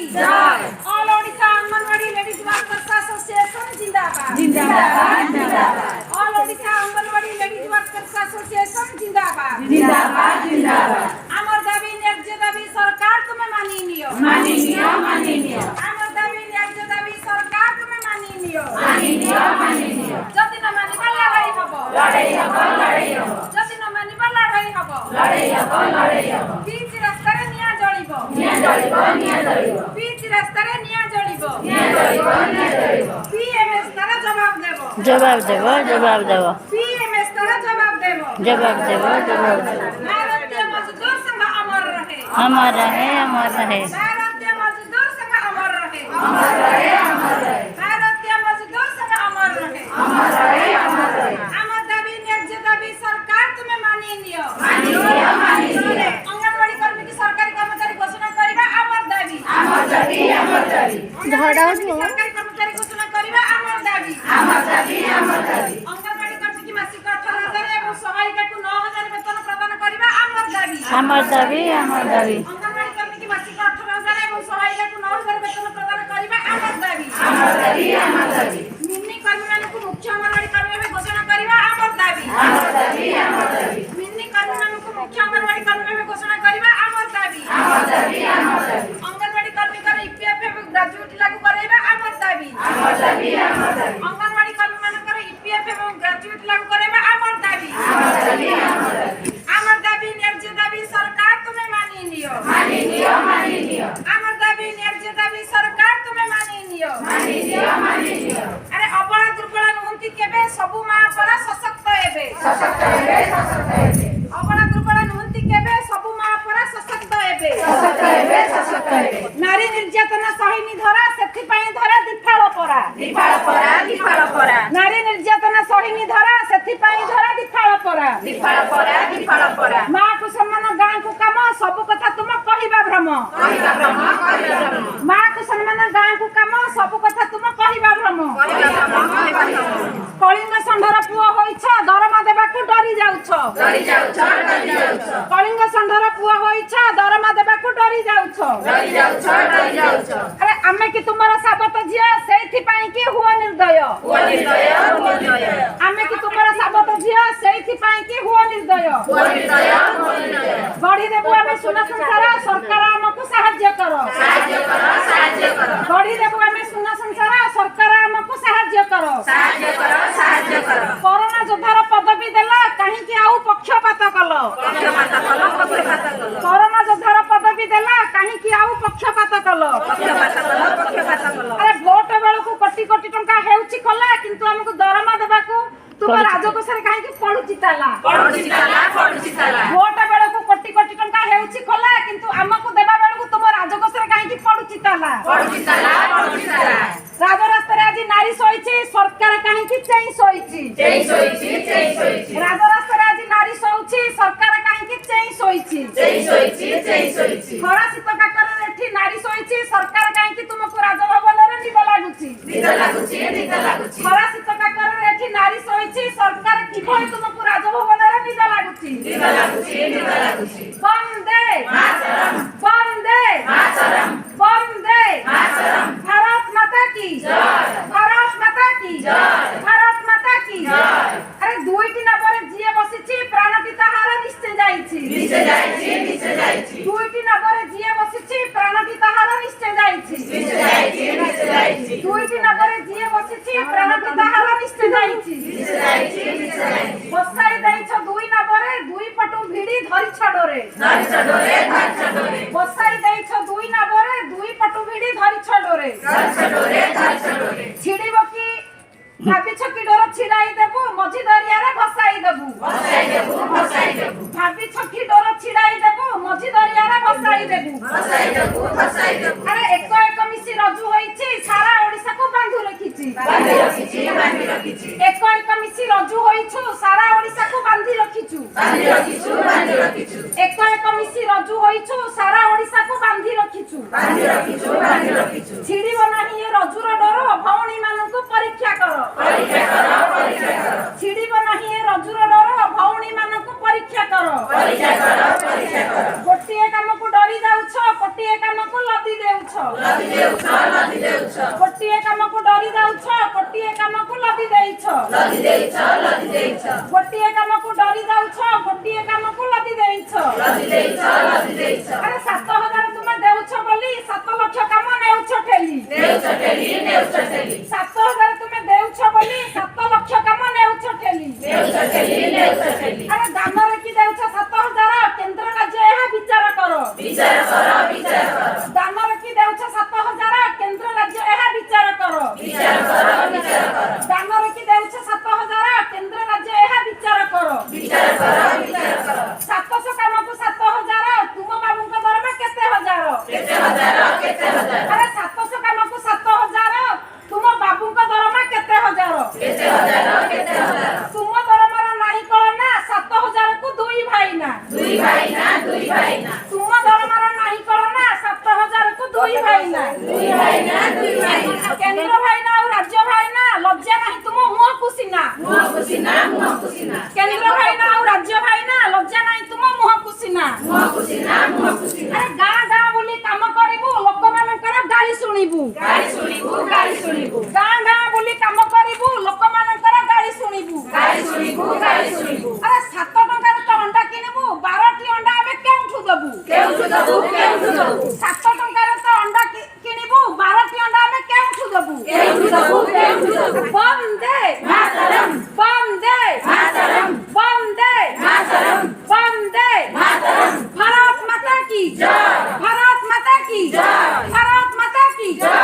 जय। All Odisha anganwadi ladies workers association जिंदाबाद जिंदाबाद जिंदाबाद all Odisha anganwadi ladies workers association जिंदाबाद जिंदाबाद जिंदाबाद आमर दाबी न्याय्य दाबी सरकार तुम्हें मानि नियो आमर दाबी न्याय्य दाबी सरकार तुम्हें मानि नियो जदि न मानिबा लड़ाई हबो जदि न मानिबा लड़ाई हबो बीच रास्ता रे निया जळिबो बीच रास्ता रे निया जळिबो पीएमएस तारा जवाब देबो पीएमएस तारा जवाब देबो भारतीय मजदूर संघ अमर रहे भारतीय मजदूर संघ अमर रहे भारतीय मजदूर संघ अमर रहे आमर दाबी न्याय्य दाबी सरकार तुम्हें मानि नियो अंगनवाड़ी कर्मी की सरकारी कर्मचारी घोषणा करिबा आमर दाबी सरकारी कर्मचारी घोषणा करिबा आमर दाबी अंगनवाड़ी कर्मी की मासिक 18,000 एवं सहायिका को 9,000 वेतन प्रदान करिबा आमर दाबी अंगनवाड़ी कर्मी की मासिक 18,000 एवं सहायिका को 9,000 वेतन प्रदान करिबा आमर दाबी मिनी कर्मी मानकु मुख्य अंगनवाड़ी कर्मी भाବେ घोषणा करिबा आमर दाबी मिनी कर्मी मानकु मुख्य अंगनवाड़ी कर्मी भाବେ घोषणा करिबा आमर दाबी अंगनवाड़ी कर्मी कर ईपीएफ एवं ग्रेजुएट लागू कराइबा आमर दाबी अंगनवाड़ी कर्मी मानकर ईपीएफ एवं ग्रेजुएट लागू कराइबा आमर दाबी न्याय्य दाबी सरकार तुम्हें मानि नियो आमर दाबी न्याय्य दाबी सरकार तुम्हें मानि नियो अरे अबला दुर्बल नुहंती केबे सबु मा परा सशक्त हेबे अबला दुर्बल नुहंती केबे सबु मा परा सशक्त हेबे नारी निर्यातना सहिनी धरा सेथि पई धरा दिफाळ परा नारी निर्यातना सहिनी धरा सेथि पई धरा दिफाळ परा मां को सम्मान गां को काम सब कथा तुम कहिबा भ्रम मां को सम्मान गां को काम सब कथा तुम कहिबा भ्रम कलिंग संढर पुओ होइछ दरमा देबा को डरी जाउछ कलिंग संढर पुओ होइछ दरमा देबा को डरी जाउछ अरे आमे कि तुमरा साबत जिया सेथि पई कि हुआ निर्दय आमे कि तुमरा साबत जिया सेथि पई कि हुआ निर्दय गढ़ी देबु आमे सुना संसार सरकार हमकु सहाय्य करो गढ़ी देबु आमे सुना संसार सरकार हमकु सहाय्य करो कोरोना योद्धार पदवी देला काहे कि आउ पक्षपात कलो कोरोना योद्धार पदवी देला काहे कि आउ पक्षपात कलो अरे वोट बेलकु कोटी कोटी टंका हेउची कला किंतु हमकु दरमा देबाकू तुम राजकोष रे काहे कि पडुची ताला वोट बेलकु कोटी कोटी टंका हेउची कला किंतु हमकु देबा बेलकु तुम राजकोष रे काहे कि पडुची ताला राज रास्ता रे आज नारी सोईची सरकार काहे कि चेई सोईची राज रास्ता रे आज नारी सोउची सरकार काहे कि चेई सोईची खरा शीत काकर एठी नारी सोईची सरकार काहे कि तुमको राजभवन रे निद लागुची खरा शीत काकर एठी नारी सोईची सरकार कि भई तुमको राजभवन रे निद लागुची वंदे मातरम वंदे मातरम भारत माता की जय अरे दुईटी नंबर जिए बसिछि प्राणटी ताहार निश्चय जाईछि दुईटी नंबर जिए बसिछि प्राणटी ताहार निश्चय जाईछि दुईटी नंबर जिए बसिछि प्राणटी ताहार निश्चय जाईछि बसाई दैछ दुई नंबर दुई पटु भिडी धरि छडोरे बसाई दैछ दुई नंबर दुई पटु भिडी धरि छडोरे छिड़िबो की भाभी छकी डोर छिड़ाई देबु मझी दरिया रे भसाई देबु भाभी छकी डोर छिड़ाई देबु मझी दरिया रे भसाई देबु अरे एक मिसी रजू होईछि सारा ओडिसा को बांधु रखिछि एक मिसी रजू होईछु सारा ओडिसा को बांधी रखिछु एक मिसी रजू होईछु सारा ओडिसा को बांधी रखिछु छिड़िबो नाही ए रजूर डोर भौणी मानकु परीक्षा करो छिड़िबो नाही ए रजूर डोर भौणी मानकु परीक्षा करो गोटिए काम को डरी जाउछ गोटिए काम को ଲଦି ଦେଉଛ ଗୋଟିଏ କାମକୁ ଡରି ଯାଉଛ ଗୋଟିଏ କାମକୁ ଲଦି ଦେଇଛ ଗୋଟିଏ କାମକୁ ଡରି ଯାଉଛ ଗୋଟିଏ କାମକୁ ଲଦି ଦେଇଛ ଆରେ 7,000 ତୁମେ ଦେଉଛ ବୋଲି 7 ଲକ୍ଷ କାମ ନେଉଛ ଠେଲି 7,000 ତୁମେ ଦେଉଛ ବୋଲି 7 ଲକ୍ଷ କାମ ନେଉଛ ଠେଲି ଆରେ ଦାନରେ କି ଦେଉଛ 7,000 କେନ୍ଦ୍ର ରାଜ୍ୟ ଏହା ବିଚାର କର ଦାନରେ କି ଦେଉଛ 7,000 କେନ୍ଦ୍ର ରାଜ୍ୟ ଏହା ବିଚାର କର ଦାନରେ କି ଦେଉଛ 7,000 କେନ୍ଦ୍ର ରାଜ୍ୟ ଏହା ବିଚାର କର 700 କାମକୁ 7,000 ତୁମ ବାବୁଙ୍କ ଦରମା କେତେ ହଜାର ଆରେ 700 କାମକୁ 7,000 ତୁମ ବାବୁଙ୍କ ଦରମା କେତେ ହଜାର ତୁମ ଦରମାର ନାହିଁ କଳନା 7,000 କୁ 2 ଭାଇନା ତୁମ ଦରମାର ନାହିଁ କଳନା 7,000 କୁ 2 ଭାଇନା କେନ୍ଦ୍ର ଭାଇନା ଆଉ ରାଜ୍ୟ ଭାଇନା ଲଜ୍ଜା ନାହିଁ ତୁମ ମୁହଁକୁ ସିନା କେନ୍ଦ୍ର ଭାଇନା ଆଉ ରାଜ୍ୟ ଭାଇନା ଲଜ୍ଜା ନାହିଁ ତୁମ ମୁହଁକୁ ସିନା ଆରେ ଗାଁ ଗାଁ ବୁଲି କାମ କରିବୁ ଲୋକମାନଙ୍କର ଗାଳି ଶୁଣିବୁ ଗାଁ ଗାଁ ବୁଲି କାମ କରିବୁ ଲୋକମାନଙ୍କର ଗାଳି ଶୁଣିବୁ ଆରେ 7 ଟଙ୍କାରେ ତ ଅଣ୍ଡା କିଣିବୁ 12ଟି ଅଣ୍ଡା ଆମେ କେଉଁଠୁ ଦବୁ 7 ଟଙ୍କାରେ ତ ଅଣ୍ଡା କିଣିବୁ 12ଟି ଅଣ୍ଡା ଆମେ କେଉଁଠୁ ଦବୁ ବନ୍ଦେ ମାତରମ୍ ବନ୍ଦେ ମାତରମ୍ ବନ୍ଦେ ମାତରମ୍ ବନ୍ଦେ मातरम भारत माता की जय भारत माता की जय भारत माता की जय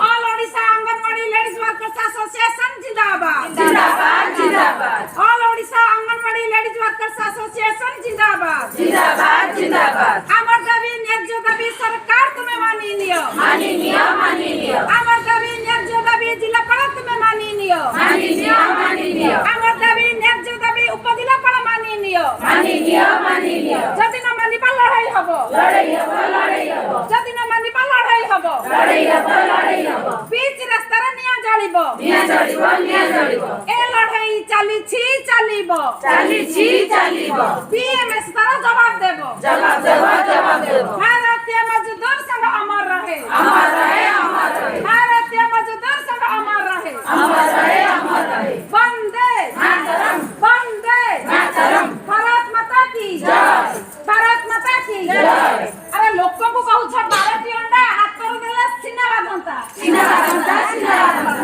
all Odisha anganwadi ladies workers association जिंदाबाद जिंदाबाद जिंदाबाद all Odisha anganwadi ladies workers association जिंदाबाद जिंदाबाद जिंदाबाद आमर दाबी न्याय्य दाबी सरकार तुम्हें मानी नियो आमर दाबी न्याय्य दाबी जिलापाल तुम्हें मानी नियो आमर दाबी न्याय्य दाबी उपजिलापाल मानी नियो যদি না মানিবা লড়াই হব যদি না মানিবা লড়াই হব বিচ রাস্তার নিয়া জ্বলিব এ লড়াই চালিব বিএমএস তার জবাব দেব ভারতীয় মজদুর संग अमर रहे भारतीय मजदूर संग अमर रहे वंदे मातरम भारत माता की जय भारत माता की जय अरे लोक को कहू 12टी अंडा हाथर देले सिना बाधंता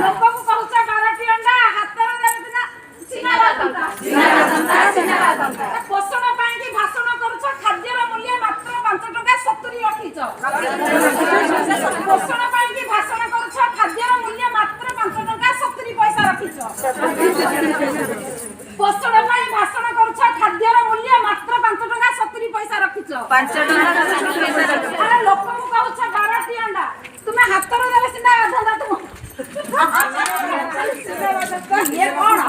लोक को कहू 12टी अंडा हाथर देले सिना बाधंता पोषण पाई की भाषण करूछ खाद्यर मूल्य मात्र 5 टका 70 रखिछ पोषण पाई की भाषण करूछ खाद्यर मूल्य मात्र 5 टका 70 पैसा रखिछ पोषण पाई भाषण करूछ खाद्यर मूल्य मात्र 5 टका 70 पैसा रखिछ 5 टका 70 पैसा अरे लोक को कहू 12टी अंडा तुमे हाथर देले सिना बाधंता तुम ये कौन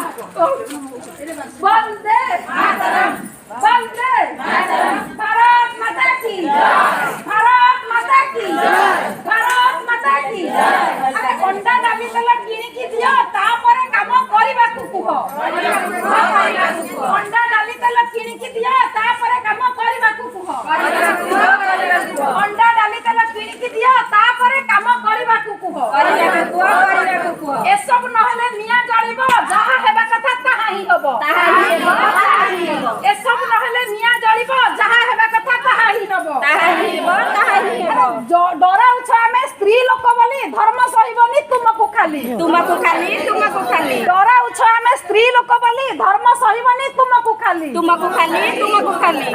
वंदे मातरम भारत माता की भारत माता की भारत माता की अरे अंडा दाबी तला किनी की दियो तापरे काम करिबा कु कुह अंडा डाली तला किनी की दियो तापरे काम करिबा कु कुह अंडा डाली तला किनी की दियो तापरे काम करिबा कु कुह ए सब नहले निया जळिबो जहा हेबा कथा ताहा ही हबो ए सब नहले निया जळिबो जहा हेबा कथा ताहा ही हबो डराउ छ हमें स्त्री लोक बोली धर्म सहिबनी तुमको खाली डराउ छ हमें स्त्री लोक बोली धर्म सहिबनी तुमको खाली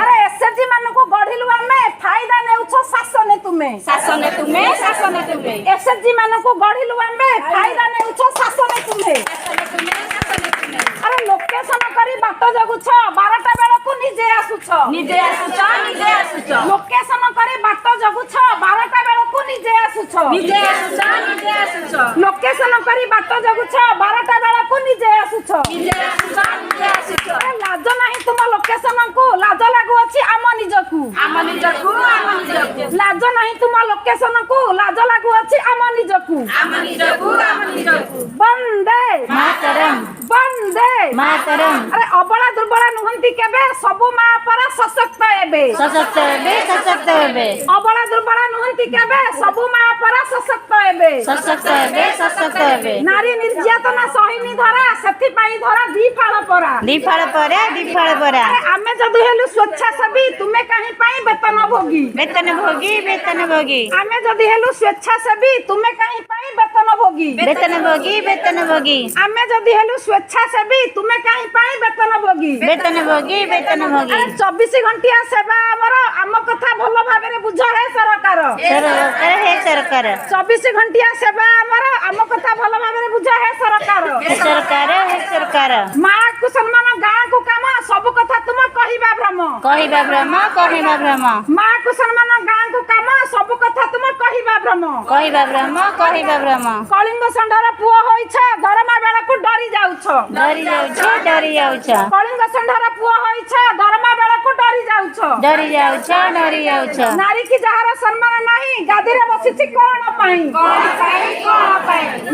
अरे एसएसजी मानको गढिलु हमें फायदा नेउछ शासने तुमे एसएसजी मानको गढिलु हमें फायदा नेउछ शासने तुमे अरे लोकेशन करी बाट जगुछ 12टा बेलको निजे आसुछ लोकेशन करी बाट जगुछ 12टा बेलको निजे आसुछ लोकेशन करी बाट जगुछ 12टा बेलको निजे आसुछ लाज नाही तुम लोकेशन को लाज लागु अछि आम निजकू लाज नाही तुम लोकेशन को लाज लागु अछि आम निजकू वंदे मातरम ବନ୍ଦେ ମାତରମ୍। ଆରେ ଅବଳା ଦୁର୍ବଳା ନୁହନ୍ତି କେବେ ସବୁ ମା ପରା ସଶକ୍ତ ହେବେ ସଶକ୍ତ ହେବେ ସଶକ୍ତ ହେବେ ଅବଳା ଦୁର୍ବଳା ନୁହନ୍ତି କେବେ ସବୁ ମା ପରା ସଶକ୍ତ ହେବେ ସଶକ୍ତ ହେବେ ସଶକ୍ତ ହେବେ। ନାରୀ ନିର୍ଯାତନା ସହିନି ଧରା ସେଥିପାଇଁ ଧରା ଦି ଫାଳ ପରା ଦିଫାଳ ପରା ଦିଫାଳ ପରା। ଆରେ ଆମେ ଯଦି ହେଲୁ ସ୍ୱେଚ୍ଛାସେବୀ ତୁମେ କାହିଁ ପାଇଁ ବେତନ ଭୋଗୀ ବେତନ ଭୋଗୀ ବେତନ ଭୋଗୀ ଆମେ ଯଦି ହେଲୁ ସ୍ୱେଚ୍ଛାସେବୀ ତୁମେ କାହିଁ ପାଇଁ ବେତନ ଭୋଗୀ ବେତନ ଭୋଗୀ ବେତନ ଭୋଗୀ ଆମେ ଯଦି ହେଲୁ ସ୍ୱେଚ୍ଛାସେବୀ ତୁମେ କାହିଁ ପାଇଁ ବେତନ ଭୋଗୀ ବେତନ ଭୋଗୀ ବେତନ ଭୋଗୀ। 24 ଘଣ୍ଟିଆ ସେବା ଆମର ଆମ କଥା ଭଲ ଭାବରେ ବୁଝ ହେ ସରକାର ସରକାର ହେ ସରକାର 24 ଘଣ୍ଟିଆ ସେବା ଆମର ଆମ କଥା ଭଲ ଭାବରେ ବୁଝ ହେ ସରକାର ହେ ସରକାର ହେ ସରକାର। ମା କୁ ସମ୍ମାନ ଗାଁ କୁ କାମ ସବୁ କଥା ତୁମ କହିବା ଭ୍ରମ କହିବା ଭ୍ରମ କହିବା ଭ୍ରମ ମା କୁ ସମ୍ମାନ ଗାଁ କୁ କାମ ସବୁ କଥା ତୁମ କହିବା ଭ୍ରମ କହିବା ଭ୍ରମ କହିବା ଭ୍ରମ। କଳିଙ୍ଗ ଷଣ୍ଢର ପୁଅ ହୋଇଛ ଦରମା ବେଳକୁ ଡରି ଯାଉଛ ଡରି ଯାଉଛ ଡରି ଯାଉଛ କଳିଙ୍ଗ ଷଣ୍ଢର ପୁଅ ହୋଇଛ ଦରମା ବେଳକୁ ଡରି ଯାଉଛ ଡରି ଯାଉଛ ଡରି ଯାଉଛ। ନାରୀ କି ଯାହାର ସମ୍ମାନ ନାହିଁ ଗାଦିରେ ବସିଛି କଣ ପାଇଁ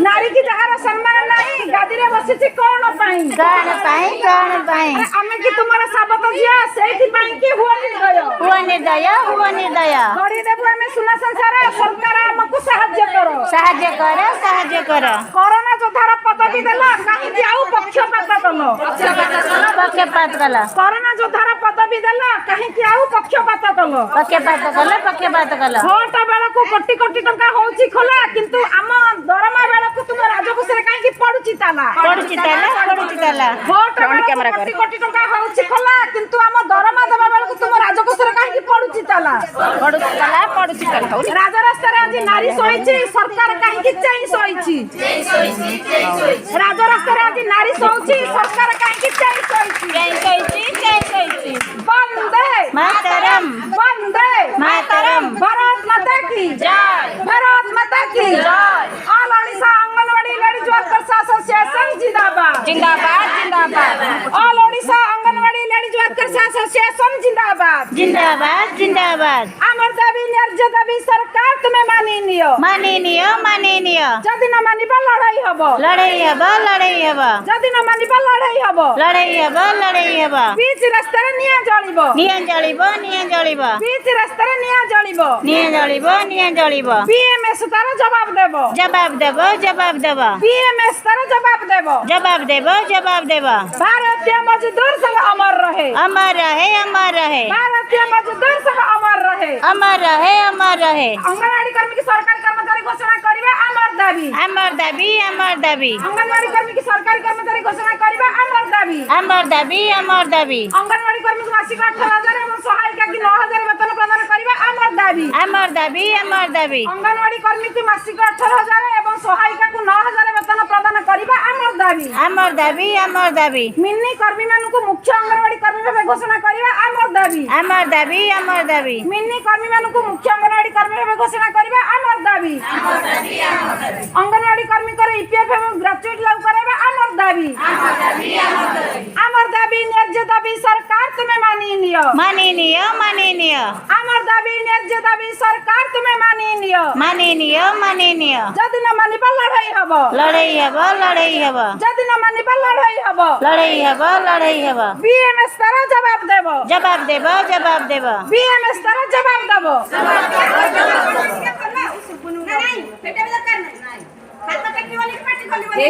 ନାରୀ କି ଯାହାର ସମ୍ମାନ ନାହିଁ ଗାଦିରେ ବସିଛି କଣ ପାଇଁ କଣ ପାଇଁ କଣ ପାଇଁ? ଆରେ ଆମେ କି ତୁମର ସାବତ ଝିଅ ସେଇଥିପାଇଁ କି ହୁଅ ନିର୍ଦୟ ହୁଅ ନିର୍ଦୟ ହୁଅ ନିର୍ଦୟ। ଗଢ଼ିଦେବୁ ଆମେ ସୁନା ସଂସାର ସରକାର ଆମକୁ ସାହାଯ୍ୟ କର ସାହାଯ୍ୟ କର ସାହାଯ୍ୟ କର। କରୋନା ଯୋଦ୍ଧାର ପଦବୀ ଦେଲ କାହିଁକି ଆଉ ପକ୍ଷପାତ କଲ ପକ୍ଷପାତ କଲ କରୋନା ଯୋଦ୍ଧାର ପଦବୀ ଦେଲ କାହିଁକି ଆଉ ପକ୍ଷପାତ କଲ ପକ୍ଷପାତ କଲ ପକ୍ଷପାତ କଲ। ଭୋଟ ବେଳକୁ କୋଟି କୋଟି ଟଙ୍କା ହଉଛି ଖୋଲା କିନ୍ତୁ ଆମ ଦରମା ବେଳକୁ ତୁମ ରାଜକୋଷରେ କାହିଁକି ପଡୁଛି ତାଲା ପଡୁଛି ତାଲା ପଡୁଛି ତାଲା। ଭୋଟ ବେଳକୁ କୋଟି କୋଟି ଟଙ୍କା ହଉଛି ଖୋଲା କିନ୍ତୁ ଆମ ଦରମା ଦେବା ବେଳକୁ ତୁମ ରାଜକୋଷରେ କାହିଁକି ପଡୁଛି ତାଲା ପଡୁଛି ତାଲା ପଡୁଛି ତାଲା। ରାଜରାସ୍ତାରେ ଆଜି ନାରୀ ଶୋଇଛି ସରକାର କାହିଁକି ଚେଇଁ ଶୋଇଛି ରାଜରାସ୍ତାରେ ଆଜି ନାରୀ ଶୋଇଛି ସରକାର କାହିଁକି ଚେଇଁ ଶୋଇଛି ବନ୍ଦେ ମାତରମ୍ ବନ୍ଦେ ମାତରମ୍। भारत माता की जय। भारत माता की जय। All Odisha anganwadi ladies workers association जिंदाबाद जिंदाबाद जिंदाबाद all Odisha anganwadi ladies workers association जिंदाबाद जिंदाबाद जिंदाबाद। आमर दाबी न्याय्य दाबी सरकार तुम्हें मानी नियो माननीय माननीय। जदि न मानिबा लड़ाई हबो लड़ाई हब लड़ाई हब जदि न मानिबा लड़ाई हबो लड़ाई हब लड़ाई हब। बीच रास्तार निया जळिबो निया जलिब निया जलिब बीच रास्तार निया जळिबो निया जलिब निया जलिब। बीएमएस तार जवाब देबो जवाब देब जवाब देब बीएमएस तार जवाब देबो जवाब देब जवाब देब। भारतीय मजदूर संघ अमर रहे अमर रहे अमर रहे भारतीय मजदूर संघ अमर रहे अमर रहे अमर रहे। अंगनवाड़ी कर्मी की सरकारी कर्मचारी घोषणा करिबा अमर दाबी अमर दाबी अमर दाबी अंगनवाड़ी कर्मी की सरकारी कर्मचारी घोषणा करिबा अमर दाबी अमर दाबी अमर दाबी। अंगनवाड़ी कर्मी को मासिक 18,000 एवं सहायिका की 9,000 वेतन प्रदान करिबा अमर दाबी अमर दाबी अमर दाबी। अंगनवाड़ी कर्मी की मासिक 18,000 एवं सहायिका को 9,000 वेतन प्रदान करिबा अमर दाबी अमर दाबी अमर दाबी। मिनी कर्मी मानकु मुख्य अंगनवाड़ी कर्मी भाবে घोषणा करिबा अमर दाबी अमर दाबी अमर दाबी। मिनी कर्मी मानकु मुख्य अंगनवाड़ी कर्मी भाবে घोषणा करिबा अमर दाबी अंगनवाड़ी कर्मी करे ईपीएफ एवं ग्रेजुएट लागू करेबा अमर दाबी अमर दाबी न्याय्य दाबी सरकार तुम्हें मानी नियो माननीय माननीय अमर दाबी न्याय्य दाबी सरकार तुम्हें मानी नियो माननीय माननीय। जदि न मानिबा लड़ाई हबो लड़ाई हब लड़ाई हब जदि न मानिबा लड़ाई हबो लड़ाई हब लड़ाई हब। बीएमएस तार जवाब देबो जवाब देब जवाब देब बीएमएस तार जवाब देबो हे